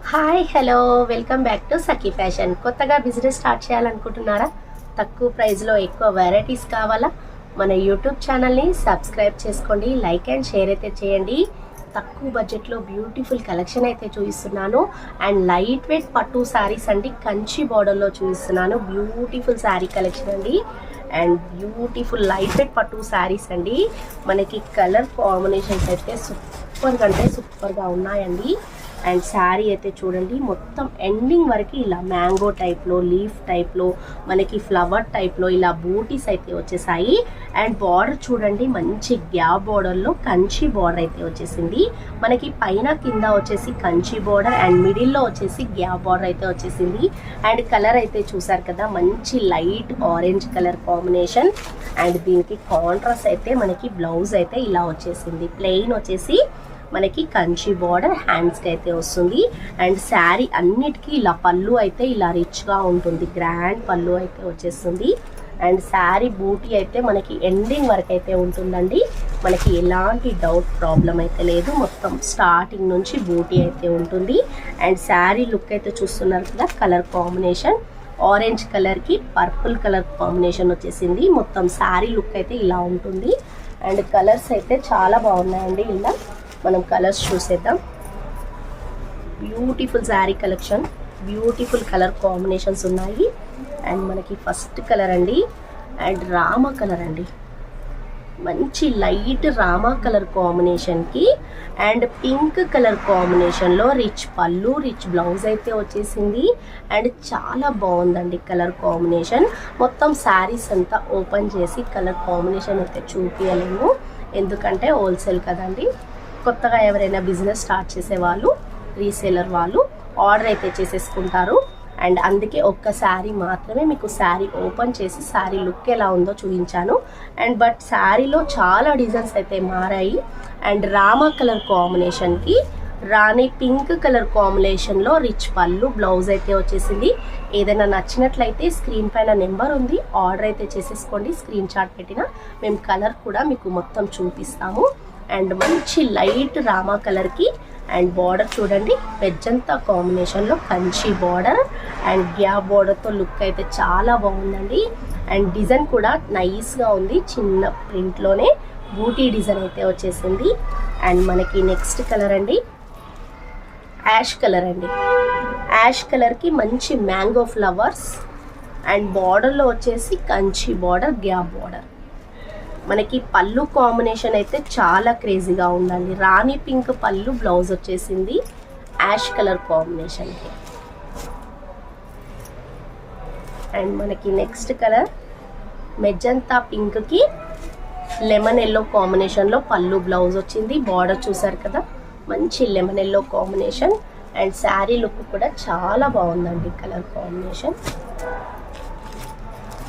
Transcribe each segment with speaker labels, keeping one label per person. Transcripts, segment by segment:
Speaker 1: Hi hello welcome back to Sakhi fashion. కొత్తగా business start చేయాలనుకుంటున్నారా? తక్కువ ప్రైస్లో ఎక్కువ వెరైటీస్ కావాలా? మన యూట్యూబ్ ఛానల్ని సబ్స్క్రైబ్ చేసుకోండి, లైక్ అండ్ షేర్ అయితే చేయండి. తక్కువ బడ్జెట్లో బ్యూటిఫుల్ కలెక్షన్ అయితే చూపిస్తున్నాను. అండ్ లైట్ వెయిట్ పట్టు శారీస్ అండి, కంచి బార్డర్లో చూపిస్తున్నాను. బ్యూటిఫుల్ శారీ కలెక్షన్ అండి. అండ్ బ్యూటిఫుల్ లైట్ వెయిట్ పట్టు శారీస్ అండి. మనకి కలర్ కాంబినేషన్స్ అయితే సూపర్గా ఉన్నాయండి. అండ్ శారీ అయితే చూడండి, మొత్తం ఎండింగ్ వరకు ఇలా మ్యాంగో టైప్లో, లీఫ్ టైప్లో, మనకి ఫ్లవర్ టైప్లో ఇలా బూటీస్ అయితే వచ్చేసాయి. అండ్ బార్డర్ చూడండి, మంచి గ్యాప్ బార్డర్లో కంచి బార్డర్ అయితే వచ్చేసింది. మనకి పైన కింద వచ్చేసి కంచి బార్డర్ అండ్ మిడిల్లో వచ్చేసి గ్యాప్ బార్డర్ అయితే వచ్చేసింది. అండ్ కలర్ అయితే చూసారు కదా, మంచి light orange colour combination. And దీనికి కాంట్రాస్ట్ అయితే మనకి బ్లౌజ్ అయితే ఇలా వచ్చేసింది. ప్లెయిన్ వచ్చేసి మనకి కంచి బార్డర్, హ్యాండ్స్కి అయితే వస్తుంది. అండ్ శారీ అన్నిటికీ ఇలా పళ్ళు అయితే ఇలా రిచ్గా ఉంటుంది, గ్రాండ్ పళ్ళు అయితే వచ్చేస్తుంది. అండ్ శారీ బూటీ అయితే మనకి ఎండింగ్ వరకు అయితే ఉంటుందండి. మనకి ఎలాంటి డౌట్ ప్రాబ్లం అయితే లేదు, మొత్తం స్టార్టింగ్ నుంచి బూటీ అయితే ఉంటుంది. అండ్ శారీ లుక్ అయితే చూస్తున్నారు కదా, కలర్ కాంబినేషన్ ఆరెంజ్ కలర్కి పర్పుల్ కలర్ కాంబినేషన్ వచ్చేసింది. మొత్తం శారీ లుక్ అయితే ఇలా ఉంటుంది. అండ్ కలర్స్ అయితే చాలా బాగున్నాయండి. ఇలా మనం కలర్స్ చూసేద్దాం. Beautiful sari collection, beautiful colour combinations ఉన్నాయి. అండ్ మనకి ఫస్ట్ కలర్ అండి, అండ్ రామా కలర్ అండి, మంచి లైట్ రామా కలర్ కాంబినేషన్కి అండ్ పింక్ కలర్ కాంబినేషన్లో రిచ్ పళ్ళు, రిచ్ బ్లౌజ్ అయితే వచ్చేసింది. అండ్ చాలా బాగుందండి కలర్ కాంబినేషన్. మొత్తం శారీస్ అంతా ఓపెన్ చేసి కలర్ కాంబినేషన్ అయితే చూపించలేము, ఎందుకంటే హోల్సేల్ కదండి. కొత్తగా ఎవరైనా బిజినెస్ స్టార్ట్ చేసే వాళ్ళు, రీసేలర్ వాళ్ళు ఆర్డర్ అయితే చేసేసుకుంటారు. అండ్ అందుకే ఒక్క శారీ మాత్రమే మీకు శారీ ఓపెన్ చేసి శారీ లుక్ ఎలా ఉందో చూపించాను. అండ్ బట్ శారీలో చాలా డిజైన్స్ అయితే మారాయి. అండ్ రామా కలర్ కాంబినేషన్కి రాణి పింక్ కలర్ కాంబినేషన్లో రిచ్ పళ్ళు, బ్లౌజ్ అయితే వచ్చేసింది. ఏదైనా నచ్చినట్లయితే స్క్రీన్ పైన నెంబర్ ఉంది, ఆర్డర్ అయితే చేసేసుకోండి. స్క్రీన్ షాట్ పెట్టిన మేము కలర్ కూడా మీకు మొత్తం చూపిస్తాము. అండ్ మంచి లైట్ రామా కలర్కి అండ్ బార్డర్ చూడండి, పెజ్జంతా కాంబినేషన్లో కంచి బార్డర్ అండ్ గ్యాప్ బార్డర్తో లుక్ అయితే చాలా బాగుందండి. అండ్ డిజైన్ కూడా నైస్గా ఉంది, చిన్న ప్రింట్లోనే బూటీ డిజైన్ అయితే వచ్చేసింది. అండ్ మనకి నెక్స్ట్ కలర్ అండి, యాష్ కలర్ అండి. యాష్ కలర్కి మంచి మ్యాంగో ఫ్లవర్స్ అండ్ బార్డర్లో వచ్చేసి కంచి బార్డర్, గ్యాప్ బార్డర్. మనకి పళ్ళు కాంబినేషన్ అయితే చాలా క్రేజీగా ఉందండి. రాణి పింక్ పళ్ళు, బ్లౌజ్ వచ్చేసింది యాష్ కలర్ కాంబినేషన్కి. అండ్ మనకి నెక్స్ట్ కలర్ మెజంతా పింక్కి లెమన్ ఎల్లో కాంబినేషన్లో పళ్ళు, బ్లౌజ్ వచ్చింది. బార్డర్ చూసారు కదా, మంచి lemon yellow combination. And sari look కూడా చాలా బాగుందండి కలర్ కాంబినేషన్.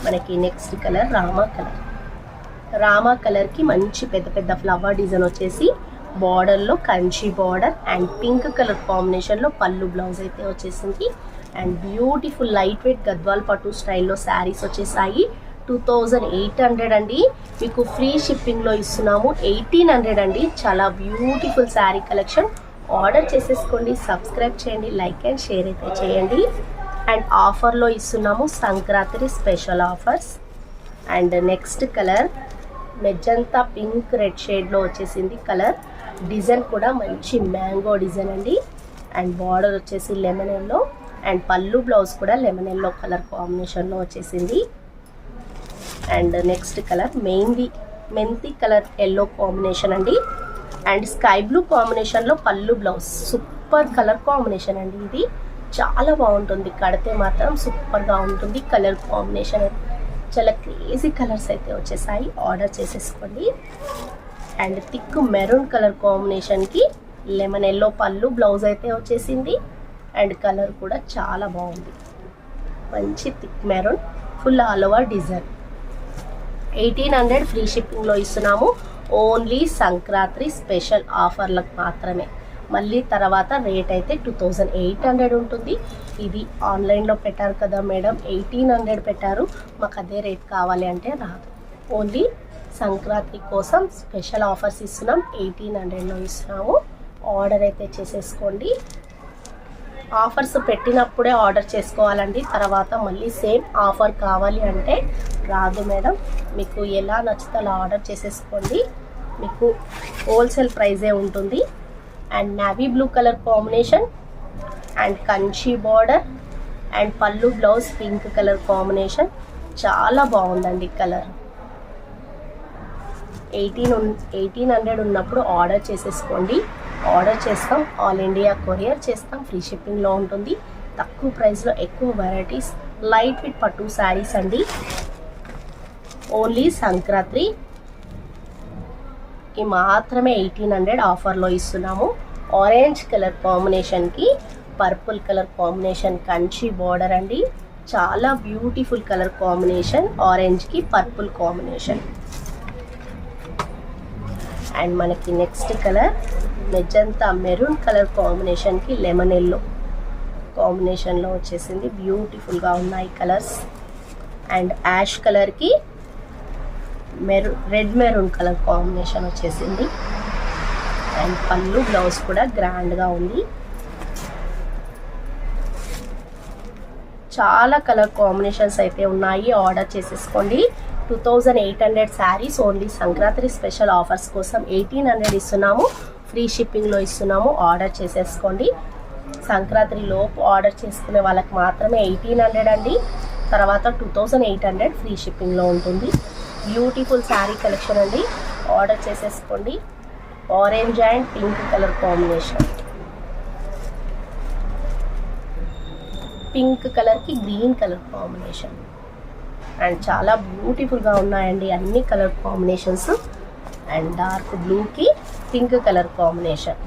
Speaker 1: మనకి next colour Rama colour. Rama కలర్కి మంచి పెద్ద పెద్ద ఫ్లవర్ డిజైన్ వచ్చేసి బార్డర్లో Kanchi border and pink colour కాంబినేషన్లో పళ్ళు, బ్లౌజ్ అయితే వచ్చేసింది. And beautiful light weight Gadwal పట్టు స్టైల్లో శారీస్ వచ్చేసాయి. 2800 అండి, మీకు ఫ్రీ షిప్పింగ్లో ఇస్తున్నాము. 1800 అండి. చాలా బ్యూటిఫుల్ శారీ కలెక్షన్. ఆర్డర్ చేసేసుకోండి, సబ్స్క్రైబ్ చేయండి, లైక్ అండ్ షేర్ అయితే చేయండి. అండ్ ఆఫర్లో ఇస్తున్నాము, Sankranti special offers. And next colour magenta pink red షేడ్లో వచ్చేసింది కలర్. డిజైన్ కూడా మంచి మ్యాంగో డిజైన్ అండి. అండ్ బార్డర్ వచ్చేసి లెమన్ ఎల్లో అండ్ పళ్ళు, బ్లౌజ్ కూడా లెమన్ ఎల్లో కలర్ కాంబినేషన్లో వచ్చేసింది. అండ్ నెక్స్ట్ కలర్ మెంతి కలర్ ఎల్లో కాంబినేషన్ అండి. అండ్ స్కై బ్లూ కాంబినేషన్లో పళ్ళు, బ్లౌజ్. సూపర్ కలర్ కాంబినేషన్ అండి, ఇది చాలా బాగుంటుంది. కడితే మాత్రం సూపర్గా ఉంటుంది. కలర్ కాంబినేషన్ చాలా క్రేజీ కలర్స్ అయితే వచ్చేసాయి, ఆర్డర్ చేసేసుకోండి. అండ్ థిక్ మెరూన్ కలర్ కాంబినేషన్కి లెమన్ ఎల్లో పళ్ళు, బ్లౌజ్ అయితే వచ్చేసింది. అండ్ కలర్ కూడా చాలా బాగుంది, మంచి thick maroon, full all over design. 1800 free షిప్పింగ్లో ఇస్తున్నాము. ఓన్లీ సంక్రాంతి స్పెషల్ ఆఫర్లకు మాత్రమే. మళ్ళీ తర్వాత రేట్ అయితే 2800 ఉంటుంది. ఇది ఆన్లైన్లో పెట్టారు కదా మేడం, 1800 పెట్టారు, మాకు అదే రేట్ కావాలి అంటే రాదు. ఓన్లీ సంక్రాంతి కోసం స్పెషల్ ఆఫర్స్ ఇస్తున్నాం, 1800లో ఇస్తున్నాము. ఆర్డర్ అయితే చేసేసుకోండి. ఆఫర్స్ పెట్టినప్పుడే ఆర్డర్ చేసుకోవాలండి. తర్వాత మళ్ళీ సేమ్ ఆఫర్ కావాలి అంటే రాదు మేడం. మీకు ఎలా నచ్చితే అలా ఆర్డర్ చేసేసుకోండి. మీకు హోల్సేల్ ప్రైజే ఉంటుంది. And navy blue colour combination and Kanchi border and పళ్ళు బ్లౌజ్ పింక్ కలర్ కాంబినేషన్. చాలా బాగుందండి కలర్. 1800 ఉన్నప్పుడు ఆర్డర్ చేసేసుకోండి. ఆర్డర్ చేస్తాం, ఆల్ ఇండియా కొరియర్ చేస్తాం, ఫ్రీ షిప్పింగ్లో ఉంటుంది. తక్కువ ప్రైస్లో ఎక్కువ వెరైటీస్, లైట్ వెయిట్ పట్టు శారీస్ అండి. ఓన్లీ సంక్రాంతికి మాత్రమే 1800 ఆఫర్లో ఇస్తున్నాము. ఆరెంజ్ కలర్ కాంబినేషన్కి purple colour combination Kanchi border అండి. చాలా బ్యూటిఫుల్ కలర్ కాంబినేషన్, ఆరెంజ్కి పర్పుల్ కాంబినేషన్. అండ్ మనకి next colour magenta maroon colour కాంబినేషన్కి లెమన్ ఎల్లో కాంబినేషన్లో వచ్చేసింది. బ్యూటిఫుల్గా ఉన్నాయి కలర్స్. అండ్ యాష్ కలర్కి రెడ్ మెరూన్ కలర్ కాంబినేషన్ వచ్చేసింది. అండ్ పళ్ళు బ్లౌజ్ కూడా గ్రాండ్గా ఉంది. చాలా కలర్ కాంబినేషన్స్ అయితే ఉన్నాయి. ఆర్డర్ చేసేసుకోండి. 2800 saris only Sankranti special offers కోసం 1800 ఇస్తున్నాము. ఫ్రీ షిప్పింగ్లో ఇస్తున్నాము. ఆర్డర్ చేసేసుకోండి. సంక్రాంతి లోపు ఆర్డర్ చేసుకునే వాళ్ళకి మాత్రమే 1800 అండి. తర్వాత 2800 ఫ్రీ షిప్పింగ్లో ఉంటుంది. బ్యూటిఫుల్ శారీ కలెక్షన్ అండి. ఆర్డర్ చేసేసుకోండి. Orange and pink colour combination, pink కలర్కి గ్రీన్ కలర్ కాంబినేషన్. అండ్ చాలా బ్యూటిఫుల్గా ఉన్నాయండి అన్ని కలర్ కాంబినేషన్స్. అండ్ డార్క్ బ్లూకి పింక్ కలర్ కాంబినేషన్.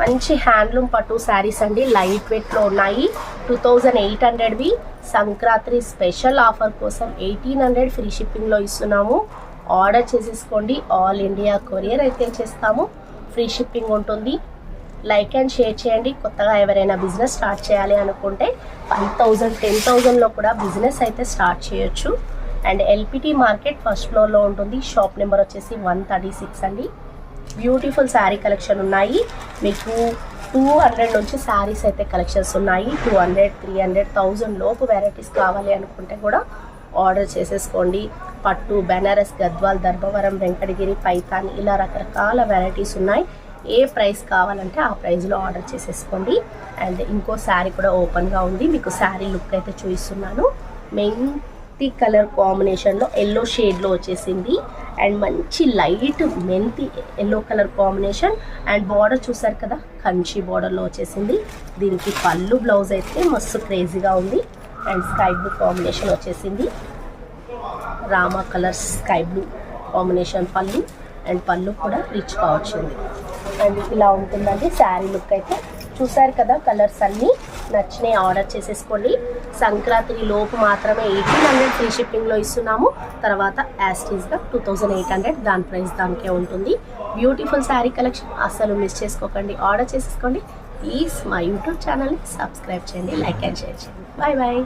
Speaker 1: మంచి హ్యాండ్లూమ్ పట్టు శారీస్ అండి. లైట్ వెయిట్లో ఉన్నాయి. 2800వి సంక్రాంతి స్పెషల్ ఆఫర్ కోసం 1800 ఫ్రీ షిప్పింగ్లో ఇస్తున్నాము. ఆర్డర్ చేసేసుకోండి. ఆల్ ఇండియా కొరియర్ అయితే చేస్తాము. ఫ్రీ షిప్పింగ్ ఉంటుంది. లైక్ అండ్ షేర్ చేయండి. కొత్తగా ఎవరైనా బిజినెస్ స్టార్ట్ చేయాలి అనుకుంటే 5000 10,000లో కూడా బిజినెస్ అయితే స్టార్ట్ చేయొచ్చు. అండ్ ఎల్పిటి మార్కెట్ ఫస్ట్ ఫ్లోర్లో ఉంటుంది. షాప్ నెంబర్ వచ్చేసి 136 అండి. బ్యూటిఫుల్ శారీ కలెక్షన్ ఉన్నాయి. మీకు 200 నుంచి శారీస్ అయితే కలెక్షన్స్ ఉన్నాయి. 200, 300, 1000 లోపు వెరైటీస్ కావాలి అనుకుంటే కూడా ఆర్డర్ చేసేసుకోండి. పట్టు, బెనారస్, గద్వాల్, ధర్మవరం, వెంకటగిరి, పైతాని ఇలా రకరకాల వెరైటీస్ ఉన్నాయి. ఏ ప్రైస్ కావాలంటే ఆ ప్రైస్లో ఆర్డర్ చేసేసుకోండి. అండ్ ఇంకో శారీ కూడా ఓపెన్గా ఉంది. మీకు శారీ లుక్ అయితే చూపిస్తున్నాను. మెంతి కలర్ కాంబినేషన్లో ఎల్లో షేడ్లో వచ్చేసింది. అండ్ మంచి లైట్ మెంతి yellow colour combination. And border చూసారు కదా, కంచి బార్డర్లో వచ్చేసింది. దీనికి పళ్ళు బ్లౌజ్ అయితే మస్తు క్రేజీగా ఉంది. అండ్ స్కై బ్లూ కాంబినేషన్ వచ్చేసింది. Rama colour sky blue combination పళ్ళు. అండ్ పళ్ళు కూడా రిచ్గా వచ్చింది. అండ్ ఇలా ఉంటుందండి శారీ లుక్ అయితే. చూసారు కదా, కలర్స్ అన్నీ నచ్చినాయి. ఆర్డర్ చేసేసుకోండి. సంక్రాంతి లోపు మాత్రమే 1800 ఫ్రీ షిప్పింగ్లో ఇస్తున్నాము. తర్వాత యాస్టీస్గా 2800 దాని ప్రైస్ దానికే ఉంటుంది. బ్యూటిఫుల్ శారీ కలెక్షన్ అస్సలు మిస్ చేసుకోకండి. ఆర్డర్ చేసేసుకోండి. ప్లీజ్ మా యూట్యూబ్ ఛానల్ని సబ్స్క్రైబ్ చేయండి, లైక్ అండ్ షేర్ చేయండి. Bye bye.